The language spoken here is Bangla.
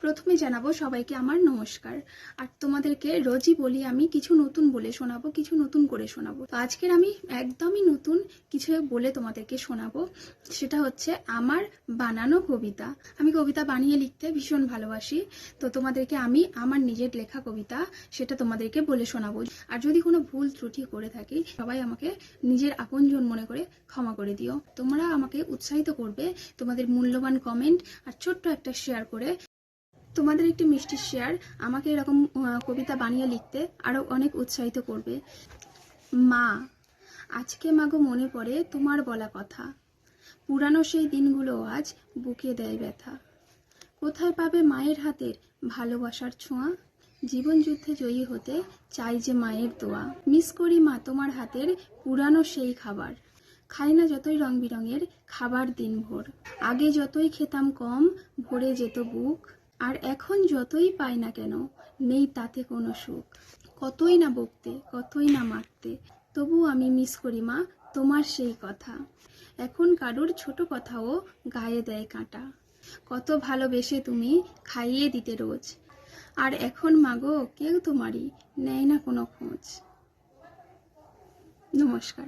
প্রথমে জানাবো সবাইকে আমার নমস্কার। আর তোমাদেরকে রোজই বলি আমি কিছু নতুন বলে শোনাবো, কিছু নতুন করে শোনাবো। তো আজকের আমি একদমই নতুন কিছু বলে তোমাদেরকে শোনাবো। সেটা হচ্ছে আমার বানানো কবিতা। আমি কবিতা বানিয়ে লিখতে ভীষণ ভালোবাসি। তো তোমাদেরকে আমি আমার নিজের লেখা কবিতা সেটা তোমাদেরকে বলে শোনাবো। আর যদি কোনো ভুল ত্রুটি করে থাকি সবাই আমাকে নিজের আপনজন মনে করে ক্ষমা করে দিও। তোমরা আমাকে উৎসাহিত করবে তোমাদের মূল্যবান কমেন্ট আর ছোট্ট একটা শেয়ার করে। তোমাদের একটি মিষ্টি শেয়ার আমাকে এরকম কবিতা বানিয়ে লিখতে আরো অনেক উৎসাহিত করবে। মা, আজকে মাগো মনে পড়ে তোমার বলা কথা, পুরানো সেই দিনগুলো আজ বুকে দেয় ব্যথা। কোথায় পাবে মায়ের হাতের ভালোবাসার ছোঁয়া? জীবন যুদ্ধে জয়ী হতে চাই যে মায়ের দোয়া। মিস করি মা তোমার হাতের পুরানো সেই খাবার, খাই না যতই রং বেরঙের খাবার দিনভর। আগে যতই খেতাম কম ভরে যেত বুক, আর এখন যতই পাই না কেন নেই তাতে কোনো সুখ। কতই না বকতে, কতই না মারতে, তবু আমি মিস করি মা তোমার সেই কথা। এখন কারুর ছোট কথাও গায়ে দেয় কাঁটা। কত ভালোবেসে তুমি খাইয়ে দিতে রোজ, আর এখন মাগো কেউ তোমারই নেয় না কোনো খোঁজ। নমস্কার।